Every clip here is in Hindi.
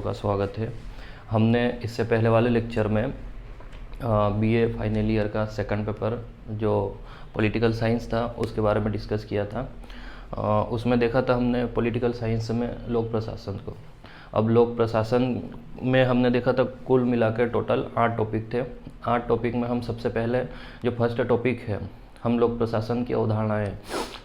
का स्वागत है। हमने इससे पहले वाले लेक्चर में बीए फाइनल ईयर का सेकंड पेपर जो पॉलिटिकल साइंस था उसके बारे में डिस्कस किया था। उसमें देखा था हमने पॉलिटिकल साइंस में लोक प्रशासन को। अब लोक प्रशासन में हमने देखा था कुल मिलाकर टोटल 8 टॉपिक थे। 8 टॉपिक में हम सबसे पहले जो फर्स्ट टॉपिक है हम लोक प्रशासन की अवधारणाएं,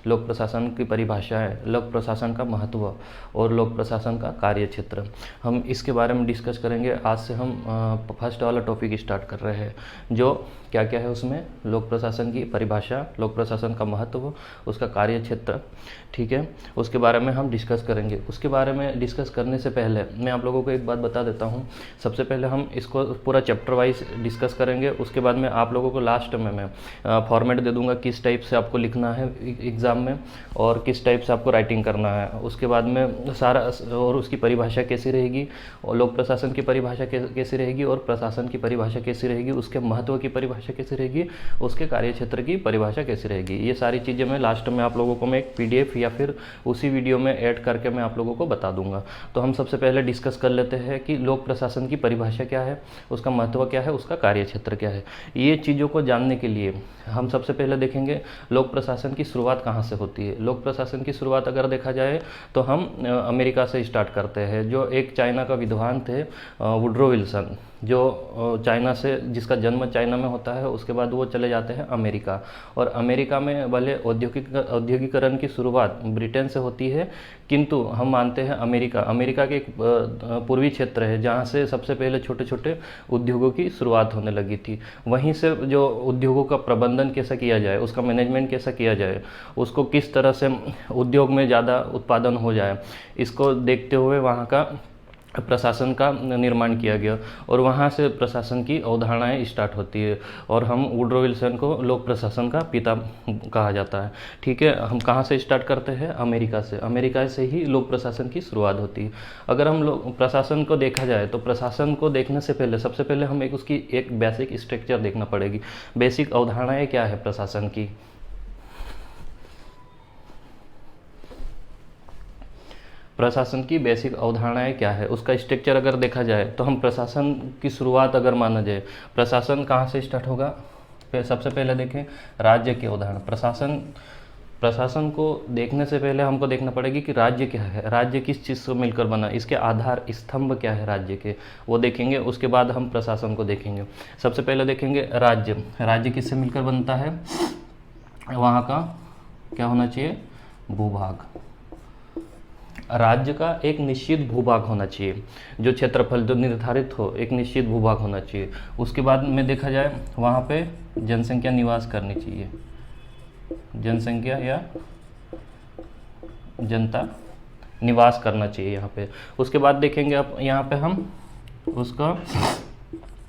लोक प्रशासन की परिभाषाएं, लोक प्रशासन का महत्व और लोक प्रशासन का कार्यक्षेत्र, हम इसके बारे में डिस्कस करेंगे। आज से हम फर्स्ट वाला टॉपिक स्टार्ट कर रहे हैं जो क्या क्या है उसमें लोक प्रशासन की परिभाषा, लोक प्रशासन का महत्व, उसका कार्यक्षेत्र, ठीक है, उसके बारे में हम डिस्कस करेंगे। उसके बारे में डिस्कस करने से पहले मैं आप लोगों को एक बात बता देता हूँ। सबसे पहले हम इसको पूरा चैप्टर वाइज डिस्कस करेंगे। उसके बाद में आप लोगों को लास्ट में मैं फॉर्मेट दे दूंगा किस टाइप से आपको लिखना है एग्ज़ाम में और किस टाइप से आपको राइटिंग करना है। उसके बाद में सारा और उसकी परिभाषा कैसी रहेगी और लोक प्रशासन की परिभाषा कैसी रहेगी और प्रशासन की परिभाषा कैसी रहेगी, उसके महत्व की परिभाषा कैसी रहेगी, उसके कार्यक्षेत्र की परिभाषा कैसी रहेगी। ये सारी चीज़ें मैं लास्ट में आप लोगों को मैं एक PDF या फिर उसी वीडियो में ऐड करके मैं आप लोगों को बता दूंगा। तो हम सबसे पहले डिस्कस कर लेते हैं कि लोक प्रशासन की परिभाषा क्या है, उसका महत्व क्या है, उसका कार्यक्षेत्र क्या है। ये चीज़ों को जानने के लिए हम सबसे पहले देखेंगे लोक प्रशासन की शुरुआत कहाँ से होती है। लोक प्रशासन की शुरुआत अगर देखा जाए तो हम अमेरिका से स्टार्ट करते हैं। जो एक चाइना का विद्वान थे वुड्रो विल्सन, जो चाइना से, जिसका जन्म चाइना में होता है, उसके बाद वो चले जाते हैं अमेरिका। और अमेरिका में भले औद्योगिकरण की शुरुआत ब्रिटेन से होती है, किंतु हम मानते हैं अमेरिका के एक पूर्वी क्षेत्र है जहाँ से सबसे पहले छोटे छोटे उद्योगों की शुरुआत होने लगी थी। वहीं से जो उद्योगों का प्रबंधन कैसा किया जाए, उसका मैनेजमेंट कैसा किया जाए, उसको किस तरह से उद्योग में ज़्यादा उत्पादन हो जाए, इसको देखते हुए वहाँ का प्रशासन का निर्माण किया गया और वहाँ से प्रशासन की अवधारणाएं स्टार्ट होती है। और हम वुड्रो विल्सन को लोक प्रशासन का पिता कहा जाता है। ठीक है, हम कहाँ से स्टार्ट करते हैं? अमेरिका से। अमेरिका से ही लोक प्रशासन की शुरुआत होती है। अगर हम लोग प्रशासन को देखा जाए तो प्रशासन को देखने से पहले सबसे पहले हमें उसकी एक बेसिक स्ट्रक्चर देखना पड़ेगी। बेसिक अवधारणाएँ क्या है प्रशासन की। प्रशासन की बेसिक अवधारणाएं क्या है, उसका स्ट्रक्चर अगर देखा जाए तो हम प्रशासन की शुरुआत अगर माना जाए, प्रशासन कहाँ से स्टार्ट होगा? सबसे पहले देखें राज्य की अवधारणा। प्रशासन को देखने से पहले हमको देखना पड़ेगी कि राज्य क्या है, राज्य किस चीज़ से मिलकर बना, इसके आधार स्तंभ क्या है राज्य के, वो देखेंगे। उसके बाद हम प्रशासन को देखेंगे। सबसे पहले देखेंगे राज्य किससे मिलकर बनता है? वहाँ का क्या होना चाहिए? भूभाग। राज्य का एक निश्चित भूभाग होना चाहिए, जो क्षेत्रफल जो निर्धारित हो, एक निश्चित भूभाग होना चाहिए। उसके बाद में देखा जाए वहाँ पे जनसंख्या निवास करनी चाहिए, जनसंख्या या जनता निवास करना चाहिए यहाँ पे। उसके बाद देखेंगे अब यहाँ पे हम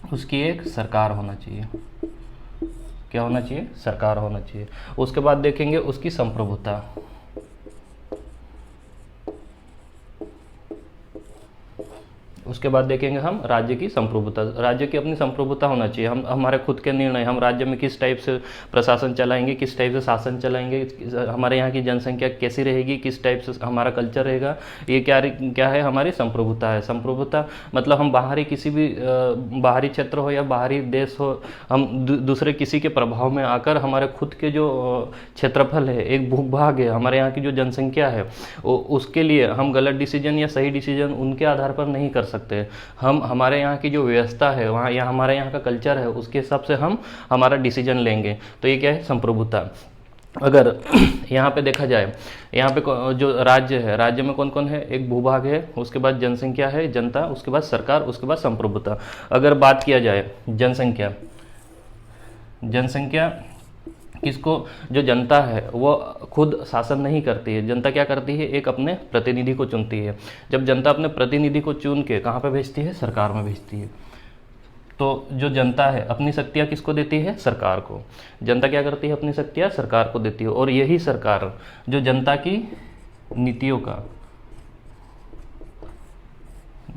उसकी एक सरकार होना चाहिए। क्या होना चाहिए? सरकार होना चाहिए। उसके बाद देखेंगे उसकी संप्रभुता। उसके बाद देखेंगे हम राज्य की संप्रभुता। राज्य की अपनी संप्रभुता होना चाहिए। हम हमारे खुद के निर्णय, हम राज्य में किस टाइप से प्रशासन चलाएंगे, किस टाइप से शासन चलाएंगे, हमारे यहाँ की जनसंख्या कैसी रहेगी, किस टाइप से हमारा कल्चर रहेगा, ये क्या है? हमारी संप्रभुता है। संप्रभुता मतलब हम बाहरी किसी भी बाहरी क्षेत्र हो या बाहरी देश हो, हम दूसरे किसी के प्रभाव में आकर हमारे खुद के जो क्षेत्रफल है, एक भूभाग है, हमारे यहाँ की जो जनसंख्या है, उसके लिए हम गलत डिसीजन या सही डिसीजन उनके आधार पर नहीं कर सकते। हम हमारे यहाँ की जो व्यवस्था है, वहाँ या हमारे यहाँ का कल्चर है, उसके हिसाब से हम हमारा डिसीजन लेंगे। तो ये क्या है? संप्रभुता। अगर यहाँ पे देखा जाए, यहाँ पे जो राज्य है, राज्य में कौन कौन है? एक भूभाग है, उसके बाद जनसंख्या है, जनता, उसके बाद सरकार, उसके बाद संप्रभुता। अगर बात किया जाए जनसंख्या किसको? जो जनता है वो खुद शासन नहीं करती है। जनता क्या करती है? एक अपने प्रतिनिधि को चुनती है। जब जनता अपने प्रतिनिधि को चुन के कहाँ पे भेजती है? सरकार में भेजती है। तो जो जनता है अपनी शक्तियाँ किसको देती है? सरकार को। जनता क्या करती है? अपनी शक्तियाँ सरकार को देती है। और यही सरकार जो जनता की नीतियों का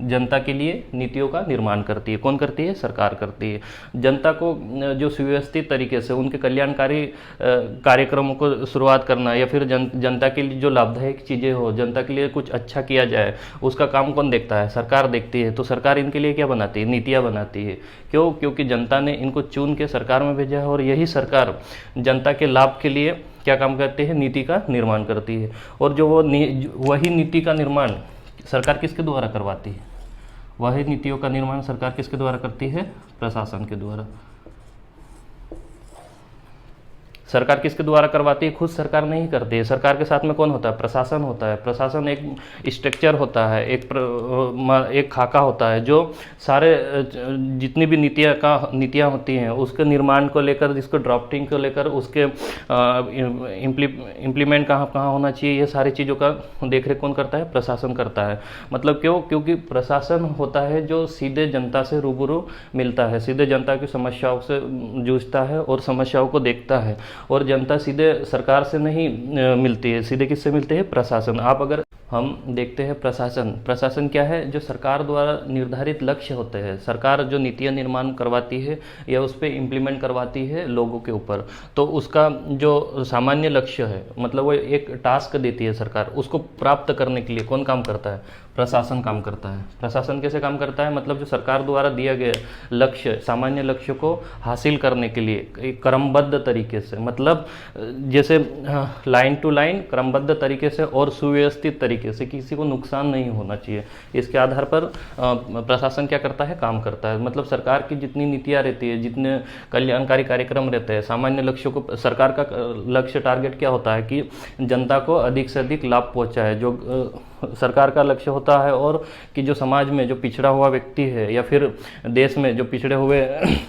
जनता के लिए नीतियों का निर्माण करती है। कौन करती है? सरकार करती है। जनता को जो सुव्यवस्थित तरीके से उनके कल्याणकारी कार्यक्रमों को शुरुआत करना, या फिर जनता के लिए जो लाभदायक चीज़ें हो, जनता के लिए कुछ अच्छा किया जाए, उसका काम कौन देखता है? सरकार देखती है। तो सरकार इनके लिए क्या बनाती है? नीतियाँ बनाती है। क्यों? क्योंकि जनता ने इनको चुन के सरकार में भेजा है, और यही सरकार जनता के लाभ के लिए क्या काम करती है? नीति का निर्माण करती है। और जो वही नीति का निर्माण सरकार किसके द्वारा करवाती है? वही नीतियों का निर्माण सरकार किसके द्वारा करती है? प्रशासन के द्वारा। सरकार किसके द्वारा करवाती है? खुद सरकार नहीं करती है। सरकार के साथ में कौन होता है? प्रशासन होता है। प्रशासन एक स्ट्रक्चर होता है, एक खाका होता है, जो सारे जितनी भी नीतियाँ होती हैं उसके निर्माण को लेकर, जिसको ड्राफ्टिंग को लेकर, उसके इम्प्लीमेंट कहाँ होना चाहिए, ये सारी चीज़ों का देखरेख कौन करता है? प्रशासन करता है। मतलब क्यों? क्योंकि प्रशासन होता है जो सीधे जनता से रूबरू मिलता है, सीधे जनता की समस्याओं से जूझता है और समस्याओं को देखता है। और जनता सीधे सरकार से नहीं मिलती है, सीधे किससे मिलते हैं? प्रशासन। आप अगर हम देखते हैं प्रशासन क्या है? जो सरकार द्वारा निर्धारित लक्ष्य होते हैं, सरकार जो नीतियाँ निर्माण करवाती है या उस पर इम्प्लीमेंट करवाती है लोगों के ऊपर, तो उसका जो सामान्य लक्ष्य है, मतलब वो एक टास्क देती है सरकार, उसको प्राप्त करने के लिए कौन काम करता है? प्रशासन काम करता है। प्रशासन कैसे काम करता है? मतलब जो सरकार द्वारा दिया गया लक्ष्य, सामान्य लक्ष्य को हासिल करने के लिए एक क्रमबद्ध तरीके से, मतलब जैसे लाइन टू लाइन क्रमबद्ध तरीके से और सुव्यवस्थित तरीके से, किसी को नुकसान नहीं होना चाहिए, इसके आधार पर प्रशासन क्या करता है? काम करता है। मतलब सरकार की जितनी नीतियाँ रहती है, जितने कल्याणकारी कार्यक्रम रहते हैं, सामान्य लक्ष्यों को, सरकार का लक्ष्य टारगेट क्या होता है कि जनता को अधिक से अधिक लाभ पहुँचाए, जो सरकार का लक्ष्य होता है। और कि जो समाज में जो पिछड़ा हुआ व्यक्ति है, या फिर देश में जो पिछड़े हुए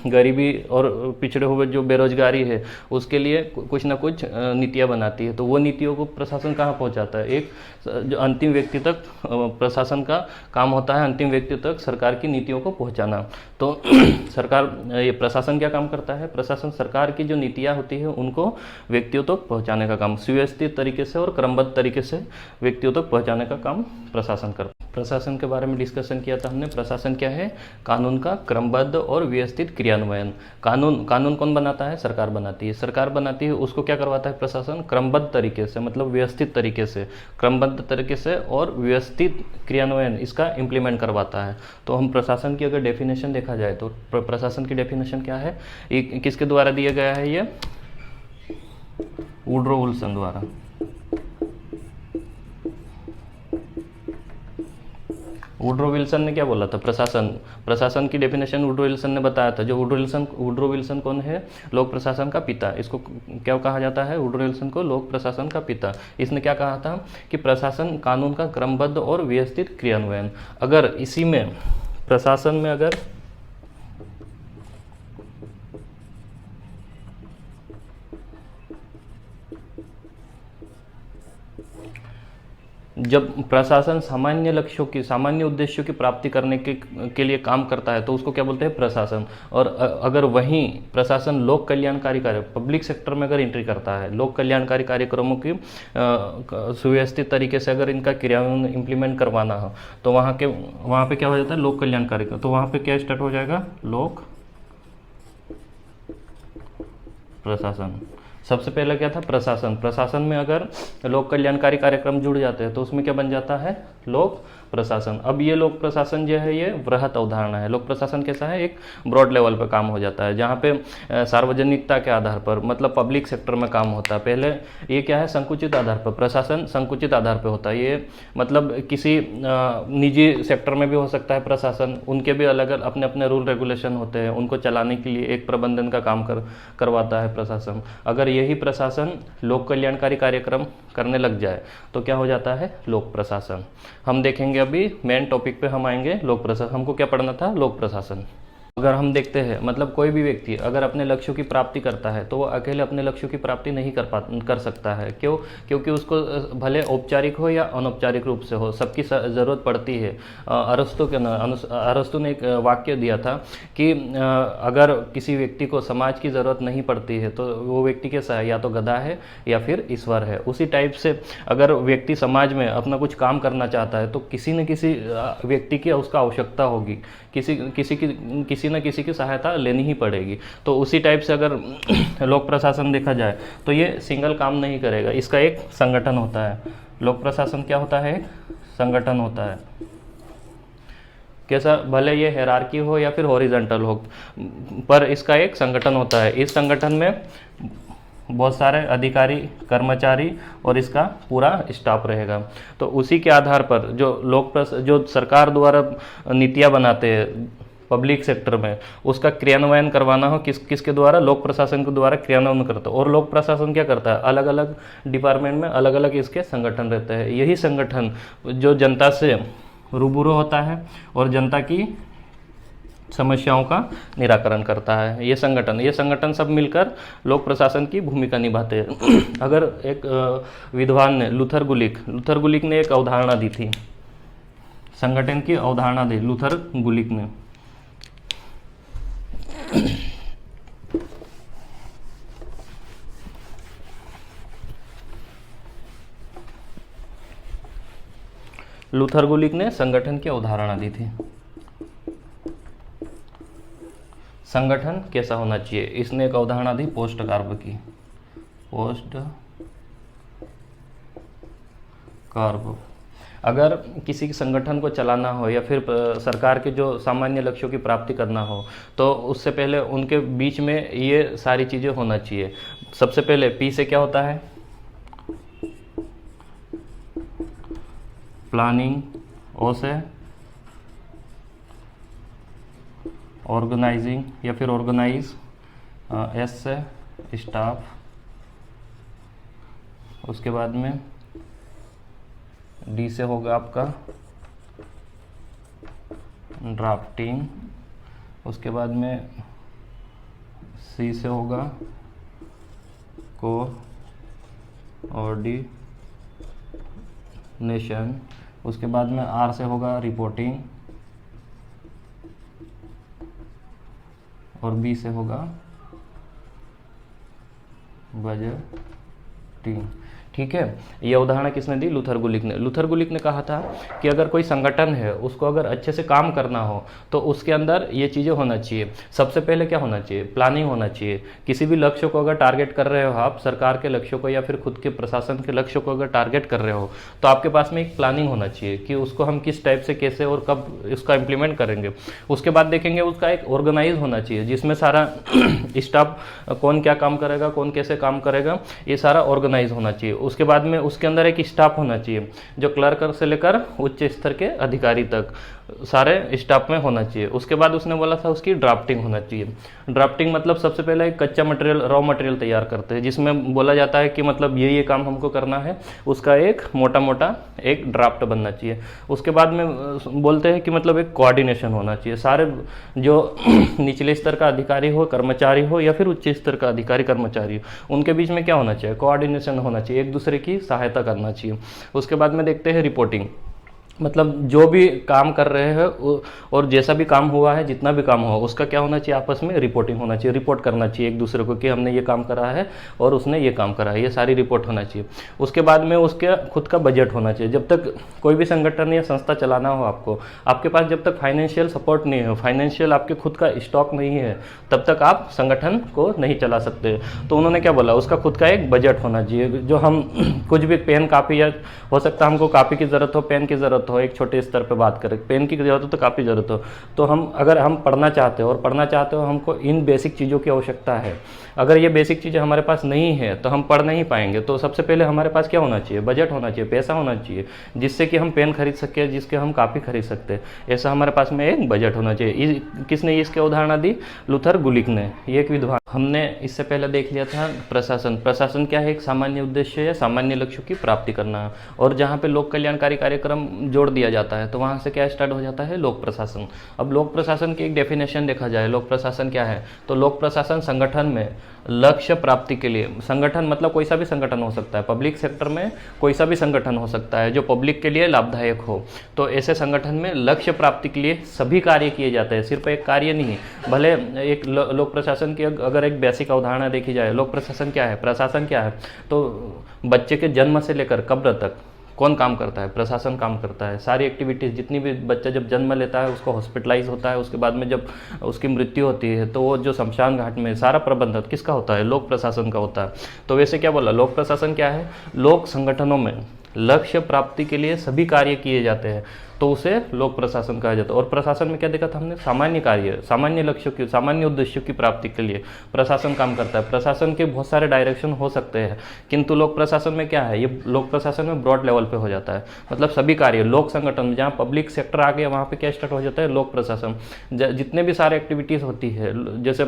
गरीबी और पिछड़े हुए जो बेरोजगारी है, उसके लिए कुछ ना कुछ नीतियाँ बनाती है। तो वो नीतियों को प्रशासन कहाँ पहुँचाता है? एक जो अंतिम व्यक्ति तक प्रशासन का काम होता है, अंतिम व्यक्ति तक सरकार की नीतियों को पहुँचाना। तो सरकार, ये प्रशासन क्या काम करता है? प्रशासन सरकार की जो नीतियाँ होती है उनको व्यक्तियों तक पहुँचाने का काम, सुव्यवस्थित तरीके से और क्रमबद्ध तरीके से व्यक्तियों तक पहुँचाने का काम प्रशासन करता है। प्रशासन के बारे में डिस्कशन किया था हमने। प्रशासन क्या है? कानून का क्रमबद्ध और व्यवस्थित क्रियान्वयन। कानून कौन बनाता है? सरकार बनाती है। सरकार बनाती है, उसको क्या करवाता है प्रशासन? क्रमबद्ध तरीके से, मतलब व्यवस्थित तरीके से, क्रमबद्ध तरीके से और व्यवस्थित क्रियान्वयन इसका इम्प्लीमेंट करवाता है। तो हम प्रशासन की अगर डेफिनेशन देखा जाए तो प्रशासन की डेफिनेशन क्या है? किसके द्वारा दिया गया है? ये वुड्रो विल्सन द्वारा। वुड्रो विल्सन ने क्या बोला था? प्रशासन की डेफिनेशन वुड्रो विल्सन ने बताया था। जो वुड्रो विल्सन कौन है? लोक प्रशासन का पिता। इसको क्या कहा जाता है? वुड्रो विल्सन को लोक प्रशासन का पिता। इसने क्या कहा था कि प्रशासन कानून का क्रमबद्ध और व्यवस्थित क्रियान्वयन। अगर इसी में प्रशासन में अगर जब प्रशासन सामान्य लक्ष्यों की, सामान्य उद्देश्यों की प्राप्ति करने के लिए काम करता है तो उसको क्या बोलते हैं? प्रशासन। और अगर वहीं प्रशासन लोक कल्याणकारी कार्य, पब्लिक सेक्टर में अगर एंट्री करता है, लोक कल्याणकारी कार्यक्रमों की सुव्यवस्थित तरीके से अगर इनका क्रियान्वयन इम्प्लीमेंट करवाना हो, तो वहाँ पे क्या हो जाता है? लोक कल्याणकारी। तो वहाँ पे क्या स्टार्ट हो जाएगा? लोक प्रशासन। सबसे पहले क्या था? प्रशासन में अगर लोक कल्याणकारी कार्यक्रम जुड़ जाते हैं तो उसमें क्या बन जाता है? लोक प्रशासन। अब ये लोक प्रशासन जो है ये वृहत अवधारणा है। लोक प्रशासन कैसा है? एक ब्रॉड लेवल पर काम हो जाता है, जहाँ पे सार्वजनिकता के आधार पर, मतलब पब्लिक सेक्टर में काम होता है। पहले ये क्या है? संकुचित आधार पर। प्रशासन संकुचित आधार पर होता है। ये मतलब किसी निजी सेक्टर में भी हो सकता है प्रशासन, उनके भी अलग अलग अपने अपने रूल रेगुलेशन होते हैं, उनको चलाने के लिए एक प्रबंधन का काम करवाता है प्रशासन। अगर यही प्रशासन लोक कल्याणकारी कार्यक्रम करने लग जाए तो क्या हो जाता है? लोक प्रशासन। हम देखेंगे अभी मेन टॉपिक पे हम आएंगे लोक प्रशासन। हमको क्या पढ़ना था? लोक प्रशासन। अगर हम देखते हैं मतलब कोई भी व्यक्ति अगर अपने लक्ष्यों की प्राप्ति करता है तो वो अकेले अपने लक्ष्यों की प्राप्ति नहीं कर सकता है। क्यों? क्योंकि उसको भले औपचारिक हो या अनौपचारिक रूप से हो, सबकी ज़रूरत पड़ती है। अरस्तु ने एक वाक्य दिया था कि अगर किसी व्यक्ति को समाज की ज़रूरत नहीं पड़ती है तो वो व्यक्ति कैसा है, या तो गधा है या फिर ईश्वर है। उसी टाइप से अगर व्यक्ति समाज में अपना कुछ काम करना चाहता है तो किसी न किसी व्यक्ति की उसका आवश्यकता होगी, किसी न किसी की सहायता लेनी ही पड़ेगी। तो उसी टाइप से अगर लोक प्रशासन देखा जाए तो ये सिंगल काम नहीं करेगा, इसका एक संगठन होता है। लोक प्रशासन क्या होता है? एक संगठन होता है। कैसा? भले ये हायरार्की हो या फिर हॉरिजॉन्टल हो, पर इसका एक संगठन होता है। इस संगठन में बहुत सारे अधिकारी, कर्मचारी और इसका पूरा स्टाफ रहेगा। तो उसी के आधार पर जो सरकार द्वारा नीतियां बनाते हैं पब्लिक सेक्टर में, उसका क्रियान्वयन करवाना हो किसके द्वारा? लोक प्रशासन के द्वारा क्रियान्वयन करता है। और लोक प्रशासन क्या करता है? अलग अलग डिपार्टमेंट में अलग अलग इसके संगठन रहते हैं। यही संगठन जो जनता से रूबरू होता है और जनता की समस्याओं का निराकरण करता है। ये संगठन सब मिलकर लोक प्रशासन की भूमिका निभाते हैं। अगर एक विद्वान ने लूथर गुलिक ने एक अवधारणा दी थी, संगठन की अवधारणा दी लूथर गुलिक ने। लूथर गुलिक ने संगठन की अवधारणा दी थी। संगठन कैसा होना चाहिए? इसने एक अवधारणा दी पोस्ट कार्ब की। पोस्ट कार्ब अगर किसी संगठन को चलाना हो या फिर सरकार के जो सामान्य लक्ष्यों की प्राप्ति करना हो तो उससे पहले उनके बीच में ये सारी चीज़ें होना चाहिए। सबसे पहले पी से क्या होता है? प्लानिंग। ओ से ऑर्गेनाइजिंग या फिर ऑर्गेनाइज। एस से स्टाफ। उसके बाद में डी से होगा आपका ड्राफ्टिंग। उसके बाद में सी से होगा कोऑर्डिनेशन। उसके बाद में आर से होगा रिपोर्टिंग और बी से होगा बजटिंग। ठीक है, ये उदाहरण किसने दी? लूथर गुलिक ने। लूथर गुलिक ने कहा था कि अगर कोई संगठन है उसको अगर अच्छे से काम करना हो तो उसके अंदर ये चीज़ें होना चाहिए। सबसे पहले क्या होना चाहिए? प्लानिंग होना चाहिए। किसी भी लक्ष्य को अगर टारगेट कर रहे हो आप, सरकार के लक्ष्यों को या फिर खुद के प्रशासन के लक्ष्यों को अगर टारगेट कर रहे हो तो आपके पास में एक प्लानिंग होना चाहिए कि उसको हम किस टाइप से, कैसे और कब इसका इम्प्लीमेंट करेंगे। उसके बाद देखेंगे उसका एक ऑर्गेनाइज होना चाहिए जिसमें सारा स्टाफ कौन क्या काम करेगा, कौन कैसे काम करेगा, ये सारा ऑर्गेनाइज होना चाहिए। उसके बाद में उसके अंदर एक स्टाफ होना चाहिए जो क्लर्क से लेकर उच्च स्तर के अधिकारी तक सारे स्टाफ में होना चाहिए। उसके बाद उसने बोला था उसकी ड्राफ्टिंग होना चाहिए। ड्राफ्टिंग मतलब सबसे पहले एक कच्चा मटेरियल, रॉ मटेरियल तैयार करते हैं जिसमें बोला जाता है कि मतलब ये काम हमको करना है, उसका एक मोटा मोटा एक ड्राफ्ट बनना चाहिए। उसके बाद में बोलते हैं कि मतलब एक कोऑर्डिनेशन होना चाहिए। सारे जो निचले स्तर का अधिकारी हो, कर्मचारी हो या फिर उच्च स्तर का अधिकारी कर्मचारी हो, उनके बीच में क्या होना चाहिए? कोऑर्डिनेशन होना चाहिए, एक दूसरे की सहायता करना चाहिए। उसके बाद में देखते हैं रिपोर्टिंग, मतलब जो भी काम कर रहे हैं और जैसा भी काम हुआ है, जितना भी काम हुआ उसका क्या होना चाहिए? आपस में रिपोर्टिंग होना चाहिए। रिपोर्ट करना चाहिए एक दूसरे को कि हमने ये काम करा है और उसने ये काम करा है, ये सारी रिपोर्ट होना चाहिए। उसके बाद में उसके खुद का बजट होना चाहिए। जब तक कोई भी संगठन या संस्था चलाना हो आपको, आपके पास जब तक फाइनेंशियल सपोर्ट नहीं हो, फाइनेंशियल आपके खुद का स्टॉक नहीं है, तब तक आप संगठन को नहीं चला सकते। तो उन्होंने क्या बोला? उसका खुद का एक बजट होना चाहिए। जो हम कुछ भी पेन कापी, या हो सकता है हमको कापी की ज़रूरत हो, पेन की ज़रूरत हो, एक छोटे स्तर पे बात करें, पेन की ज़रूरत हो तो काफ़ी ज़रूरत हो, तो हम अगर हम पढ़ना चाहते हो और पढ़ना चाहते हो हमको इन बेसिक चीज़ों की आवश्यकता है। अगर ये बेसिक चीज़ें हमारे पास नहीं है तो हम पढ़ नहीं पाएंगे। तो सबसे पहले हमारे पास क्या होना चाहिए? बजट होना चाहिए, पैसा होना चाहिए जिससे कि हम पेन खरीद सके, जिसके हम कापी खरीद सकते। ऐसा हमारे पास में एक बजट होना चाहिए। किसने इसके उदाहरण दी? लूथर गुलिक ने। ये एक विद्वान हमने इससे पहले देख लिया था प्रशासन। प्रशासन क्या है? एक सामान्य उद्देश्य या सामान्य लक्ष्यों की प्राप्ति करना है, और जहाँ पे लोक कल्याणकारी कार्यक्रम जोड़ दिया जाता है तो वहाँ से क्या स्टार्ट हो जाता है? लोक प्रशासन। अब लोक प्रशासन की एक डेफिनेशन देखा जाए, लोक प्रशासन क्या है? तो लोक प्रशासन संगठन में लक्ष्य प्राप्ति के लिए, संगठन मतलब कोई सा भी संगठन हो सकता है, पब्लिक सेक्टर में कोई सा भी संगठन हो सकता है जो पब्लिक के लिए लाभदायक हो, तो ऐसे संगठन में लक्ष्य प्राप्ति के लिए सभी कार्य किए जाते हैं, सिर्फ एक कार्य नहीं। भले एक लोक प्रशासन की अगर एक बेसिक अवधारणा देखी जाए, लोक प्रशासन क्या है, प्रशासन क्या है, तो बच्चे के जन्म से लेकर कब्र तक कौन काम करता है? प्रशासन काम करता है। सारी एक्टिविटीज़, जितनी भी बच्चा जब जन्म लेता है उसको हॉस्पिटलाइज होता है, उसके बाद में जब उसकी मृत्यु होती है तो वो जो शमशान घाट में सारा प्रबंधन किसका होता है? लोक प्रशासन का होता है। तो वैसे क्या बोला, लोक प्रशासन क्या है? लोक संगठनों में लक्ष्य प्राप्ति के लिए सभी कार्य किए जाते हैं तो उसे लोक प्रशासन कहा जाता है। और प्रशासन में क्या देखा था हमने? सामान्य कार्य, सामान्य लक्ष्यों की, सामान्य उद्देश्यों की प्राप्ति के लिए प्रशासन काम करता है। प्रशासन के बहुत सारे डायरेक्शन हो सकते हैं, किंतु लोक प्रशासन में क्या है? ये लोक प्रशासन में ब्रॉड लेवल पे हो जाता है, मतलब सभी कार्य लोक संगठन में, जहाँ पब्लिक सेक्टर आ गया वहाँ पे क्या स्टार्ट हो जाता है? लोक प्रशासन। जितने भी सारे एक्टिविटीज़ होती है, जैसे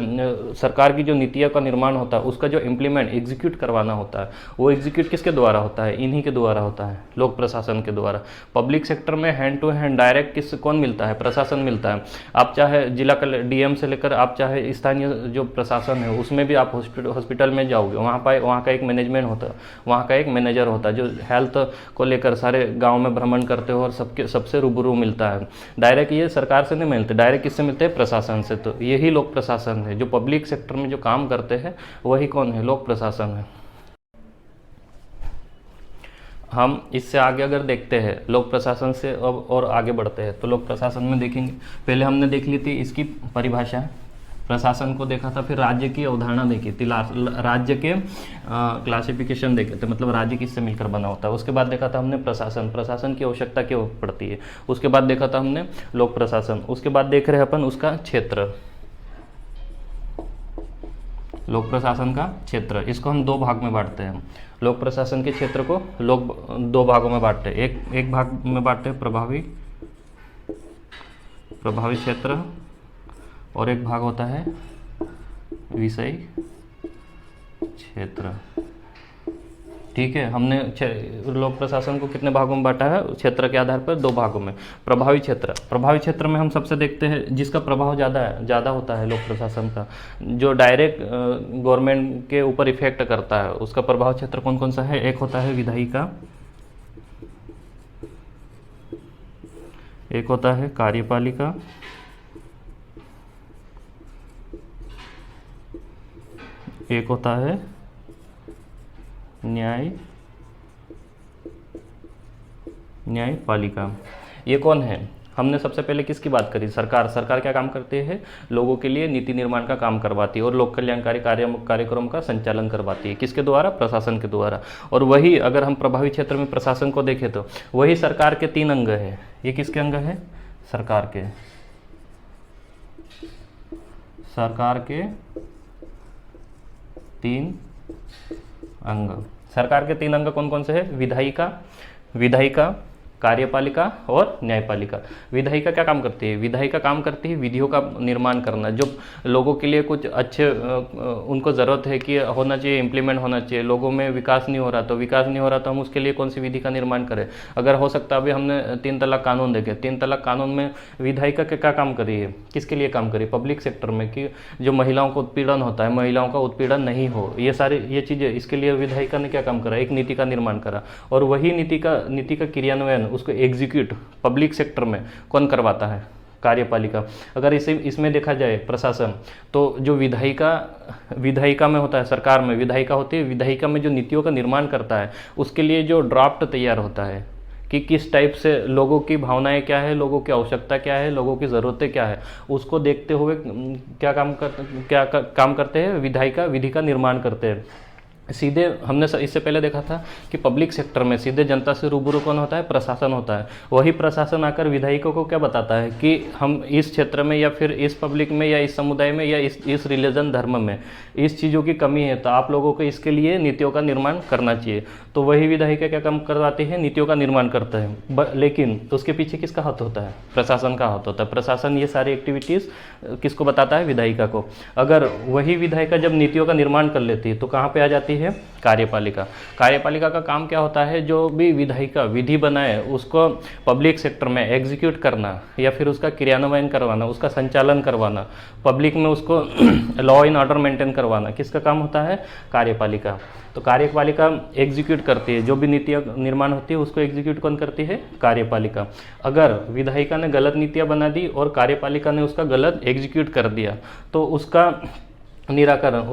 सरकार की जो नीतियों का निर्माण होता है उसका जो इम्प्लीमेंट एग्जीक्यूट करवाना होता है, वो एग्जीक्यूट किसके द्वारा होता है? इन्हीं के द्वारा होता है, लोक प्रशासन के द्वारा। पब्लिक सेक्टर में हैंड टू हैंड डायरेक्ट कौन मिलता है? प्रशासन मिलता है। आप चाहे जिला डीएम से लेकर आप चाहे स्थानीय जो प्रशासन है उसमें भी आप हॉस्पिटल में जाओगे, वहाँ का एक मैनेजमेंट होता है, वहाँ का एक मैनेजर होता है जो हेल्थ को लेकर सारे गांव में भ्रमण करते हो और सबसे रूबरू मिलता है। डायरेक्ट ये सरकार से नहीं मिलते, डायरेक्ट किससे मिलते हैं? प्रशासन से। तो यही लोक प्रशासन है, जो पब्लिक सेक्टर में जो काम करते हैं वही कौन है? लोक प्रशासन है। हम इससे आगे अगर देखते हैं, लोक प्रशासन से अब और आगे बढ़ते हैं तो लोक प्रशासन में देखेंगे, पहले हमने देख ली थी इसकी परिभाषा, प्रशासन को देखा था, फिर राज्य की अवधारणा देखी थी, राज्य के क्लासिफिकेशन देखे थे, मतलब राज्य किससे मिलकर बना होता है। उसके बाद देखा था हमने प्रशासन, प्रशासन की आवश्यकता क्यों पड़ती है। उसके बाद देखा था हमने लोक प्रशासन। उसके बाद देख रहे हैं अपन उसका क्षेत्र, लोक प्रशासन का क्षेत्र। इसको हम दो भाग में बांटते हैं। लोक प्रशासन के क्षेत्र को दो भागों में बांटते हैं। एक भाग में बांटते हैं प्रभावी क्षेत्र, और एक भाग होता है विषय क्षेत्र। ठीक है, हमने लोक प्रशासन को कितने भागों में बांटा है? क्षेत्र के आधार पर दो भागों में। प्रभावी क्षेत्र, प्रभावी क्षेत्र में हम सबसे देखते हैं जिसका प्रभाव ज़्यादा होता है लोक प्रशासन का, जो डायरेक्ट गवर्नमेंट के ऊपर इफेक्ट करता है, उसका प्रभाव क्षेत्र कौन कौन सा है? एक होता है विधायिका, एक होता है कार्यपालिका, एक होता है न्यायपालिका। ये कौन है? हमने सबसे पहले किसकी बात करी? सरकार। सरकार क्या काम करती है? लोगों के लिए नीति निर्माण का काम करवाती है और लोक कल्याणकारी कार्यक्रम का संचालन करवाती है। किसके द्वारा? प्रशासन के द्वारा। और वही अगर हम प्रभावी क्षेत्र में प्रशासन को देखें तो वही सरकार के 3 अंग हैं। ये किसके अंग है? सरकार के 3 अंग। सरकार के 3 अंग कौन कौन से हैं? विधायिका, कार्यपालिका और न्यायपालिका। विधायिका क्या काम करती है? विधायिका काम करती है विधियों का निर्माण करना, जो लोगों के लिए कुछ अच्छे उनको ज़रूरत है कि होना चाहिए, इम्प्लीमेंट होना चाहिए। लोगों में विकास नहीं हो रहा तो हम उसके लिए कौन सी विधि का निर्माण करें। अगर हो सकता, अभी हमने 3 तलाक कानून देखे, 3 तलाक कानून में विधायिका क्या काम कर रही है? किसके लिए काम कर रही है? पब्लिक सेक्टर में, कि जो महिलाओं को उत्पीड़न होता है, महिलाओं का उत्पीड़न नहीं हो, ये चीज़ें, इसके लिए विधायिका ने क्या काम करा? एक नीति का निर्माण करा। और वही नीति का क्रियान्वयन, उसको एग्जीक्यूट पब्लिक सेक्टर में कौन करवाता है? कार्यपालिका। अगर इसमें देखा जाए प्रशासन, तो जो विधायिका में होता है, सरकार में विधायिका होती है, विधायिका में जो नीतियों का निर्माण करता है उसके लिए जो ड्राफ्ट तैयार होता है कि किस टाइप से लोगों की भावनाएं क्या है, लोगों की आवश्यकता क्या है, लोगों की ज़रूरतें क्या है, उसको देखते हुए क्या काम करते हैं? विधायिका विधि का निर्माण करते हैं। सीधे हमने इससे पहले देखा था कि पब्लिक सेक्टर में सीधे जनता से रूबरू कौन होता है, प्रशासन होता है। वही प्रशासन आकर विधायकों को क्या बताता है कि हम इस क्षेत्र में या फिर इस पब्लिक में या इस समुदाय में या इस रिलीजन धर्म में इस चीज़ों की कमी है, तो आप लोगों को इसके लिए नीतियों का निर्माण करना चाहिए। तो वही विधायिका क्या काम करवाते हैं, नीतियों का निर्माण करता है। लेकिन उसके पीछे किसका हाथ होता है, प्रशासन का हाथ होता है। प्रशासन ये सारी एक्टिविटीज़ किसको बताता है, विधायिका को। अगर वही विधायिका जब नीतियों का निर्माण कर लेती है तो कहाँ पे आ जाती है, कार्यपालिका। कार्यपालिका का काम क्या होता है, जो भी विधायिका विधि बनाए उसको पब्लिक सेक्टर में एग्जीक्यूट करना या फिर उसका क्रियान्वयन करवाना, उसका संचालन करवाना, पब्लिक में उसको लॉ एंड ऑर्डर मेंटेन करवाना, किसका काम होता है, कार्यपालिका। तो कार्यपालिका एग्जीक्यूट करती है, जो भी नीतियाँ निर्माण होती है उसको एग्जीक्यूट कौन करती है, कार्यपालिका। अगर विधायिका ने गलत नीतियाँ बना दी और कार्यपालिका ने उसका गलत एग्जीक्यूट कर दिया तो उसका निराकरण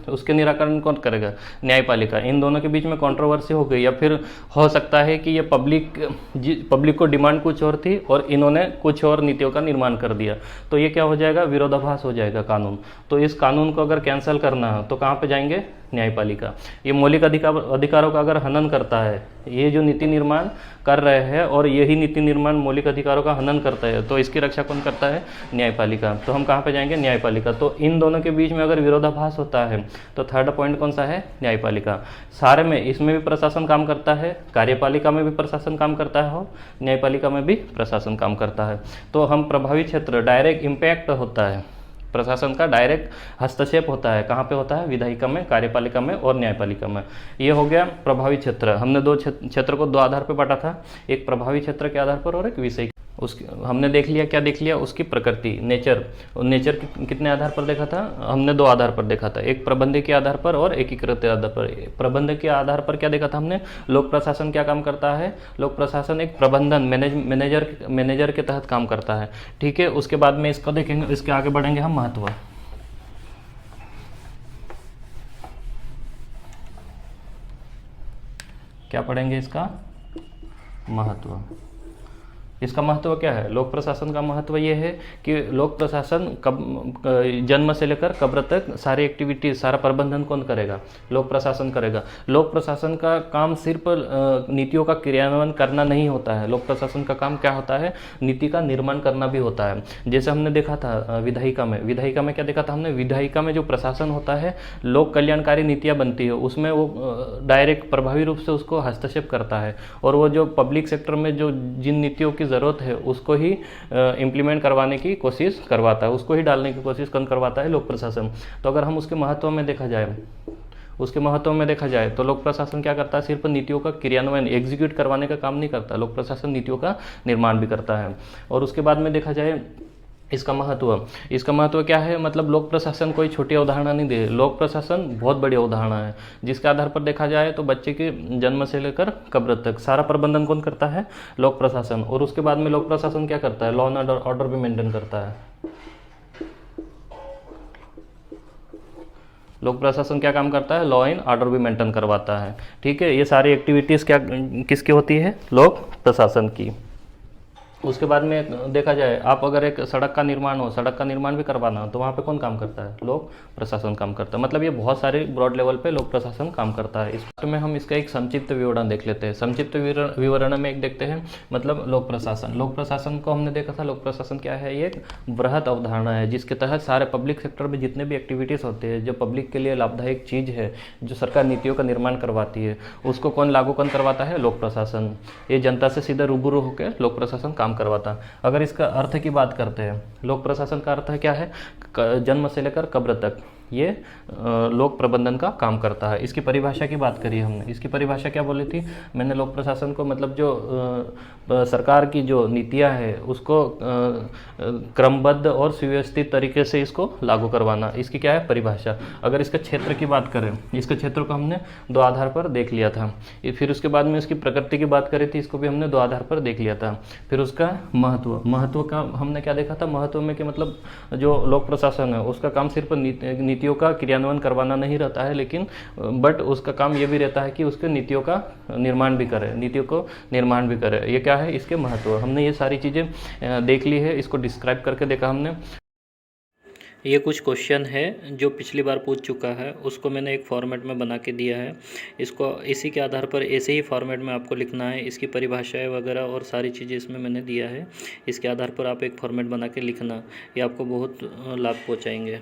उसके निराकरण कौन करेगा, न्यायपालिका। इन दोनों के बीच में कंट्रोवर्सी हो गई, या फिर हो सकता है कि ये पब्लिक को डिमांड कुछ और थी और इन्होंने कुछ और नीतियों का निर्माण कर दिया, तो ये क्या हो जाएगा, विरोधाभास हो जाएगा कानून। तो इस कानून को अगर कैंसिल करना है तो कहाँ पे जाएंगे, न्यायपालिका। ये मौलिक अधिकारों का अगर हनन करता है, ये जो नीति निर्माण कर रहे हैं और यही नीति निर्माण मौलिक अधिकारों का हनन करता है, तो इसकी रक्षा कौन करता है, न्यायपालिका। तो हम कहाँ पे जाएंगे, न्यायपालिका। तो इन दोनों के बीच में अगर विरोधाभास होता है तो थर्ड पॉइंट कौन सा है, न्यायपालिका। सारे में इसमें भी प्रशासन काम करता है, कार्यपालिका में भी प्रशासन काम करता है और न्यायपालिका में भी प्रशासन काम करता है। तो हम प्रभावी क्षेत्र, डायरेक्ट इम्पैक्ट होता है, प्रशासन का डायरेक्ट हस्तक्षेप होता है, कहाँ पे होता है, विधायिका में, कार्यपालिका में और न्यायपालिका में। ये हो गया प्रभावी क्षेत्र। हमने दो क्षेत्र को दो आधार पर बांटा था, एक प्रभावी क्षेत्र के आधार पर और एक विषय। उसकी हमने देख लिया, क्या देख लिया, उसकी प्रकृति, नेचर कितने आधार पर देखा था, हमने दो आधार पर देखा था, एक प्रबंध के आधार पर और एकीकृत आधार पर। प्रबंध के आधार पर क्या देखा था हमने, लोक प्रशासन क्या काम करता है, लोक प्रशासन एक प्रबंधन मैनेजर के तहत काम करता है, ठीक है। उसके बाद में इसको देखेंगे, इसके आगे बढ़ेंगे हम, महत्व। क्या पढ़ेंगे, इसका महत्व। इसका महत्व क्या है, लोक प्रशासन का महत्व ये है कि लोक प्रशासन जन्म से लेकर कब्र तक सारी एक्टिविटीज, सारा प्रबंधन कौन करेगा, लोक प्रशासन करेगा। लोक प्रशासन का काम सिर्फ नीतियों का क्रियान्वयन करना नहीं होता है, लोक प्रशासन का काम क्या होता है, नीति का निर्माण करना भी होता है। जैसे हमने देखा था विधायिका में क्या देखा था हमने, विधायिका में जो प्रशासन होता है, लोक कल्याणकारी नीतियाँ बनती है, उसमें वो डायरेक्ट प्रभावी रूप से उसको हस्तक्षेप करता है, और वो जो पब्लिक सेक्टर में जो जिन नीतियों की ज़रूरत है उसको ही इम्प्लीमेंट करवाने की कोशिश करवाता है, उसको ही डालने की कोशिश कौन करवाता है, लोक प्रशासन। तो अगर हम उसके महत्व में देखा जाए तो लोक प्रशासन क्या करता है, सिर्फ नीतियों का क्रियान्वयन, एग्जीक्यूट करवाने का काम नहीं करता, लोक प्रशासन नीतियों का निर्माण भी करता है। और उसके बाद में देखा जाए इसका महत्व क्या है, मतलब लोक प्रशासन कोई छोटी अवधारणा नहीं दे, लोक प्रशासन बहुत बड़ी अवधारणा है, जिसके आधार पर देखा जाए तो बच्चे के जन्म से लेकर कब्र तक सारा प्रबंधन कौन करता है, लोक प्रशासन। और उसके बाद में लोक प्रशासन क्या करता है, लॉ एंड ऑर्डर भी मेंटेन करता है। लोक प्रशासन क्या काम करता है, लॉ एंड ऑर्डर भी मेंटेन करवाता है, ठीक है। ये सारी एक्टिविटीज़ क्या किसकी होती है, लोक प्रशासन की। उसके बाद में देखा जाए, आप अगर एक सड़क का निर्माण भी करवाना हो तो वहाँ पे कौन काम करता है, लोक प्रशासन काम करता है। मतलब ये बहुत सारे ब्रॉड लेवल पे लोक प्रशासन काम करता है। इस में हम इसका एक संक्षिप्त विवरण देख लेते हैं। संक्षिप्त विवरण में एक देखते हैं, मतलब लोक प्रशासन को हमने देखा था। लोक प्रशासन क्या है, ये एक बृहत अवधारणा है जिसके तहत सारे पब्लिक सेक्टर में जितने भी एक्टिविटीज़ होते हैं, जो पब्लिक के लिए लाभदायक चीज़ है, जो सरकार नीतियों का निर्माण करवाती है, उसको कौन लागू करवाता है, लोक प्रशासन। ये जनता से सीधा रूबरू होकर लोक प्रशासन काम करवाता। अगर इसका अर्थ की बात करते हैं, लोक प्रशासन का अर्थ क्या है, जन्म से लेकर कब्र तक ये लोक प्रबंधन का काम करता है। इसकी परिभाषा की बात करी हमने, इसकी परिभाषा क्या बोली थी मैंने, लोक प्रशासन को मतलब जो सरकार की जो नीतियां है उसको क्रमबद्ध और सुव्यवस्थित तरीके से इसको लागू करवाना, इसकी क्या है परिभाषा। अगर इसका क्षेत्र की बात करें, इसके क्षेत्र को हमने दो आधार पर देख लिया था। फिर उसके बाद में इसकी प्रकृति की बात करी थी, इसको भी हमने दो आधार पर देख लिया था। फिर उसका महत्व का हमने क्या देखा था, महत्व में कि मतलब जो लोक प्रशासन है उसका काम सिर्फ नीतियों का क्रियान्वयन करवाना नहीं रहता है, लेकिन बट उसका काम ये भी रहता है कि उसके नीतियों का निर्माण भी करे, नीतियों को निर्माण भी करे। ये क्या है, इसके महत्व। हमने ये सारी चीज़ें देख ली है, इसको डिस्क्राइब करके देखा हमने। ये कुछ क्वेश्चन है जो पिछली बार पूछ चुका है, उसको मैंने एक फॉर्मेट में बना के दिया है। इसको इसी के आधार पर ऐसे ही फॉर्मेट में आपको लिखना है। इसकी परिभाषाएं वगैरह और सारी चीज़ें इसमें मैंने दिया है। इसके आधार पर आप एक फॉर्मेट बना के लिखना, ये आपको बहुत लाभ पहुँचाएंगे।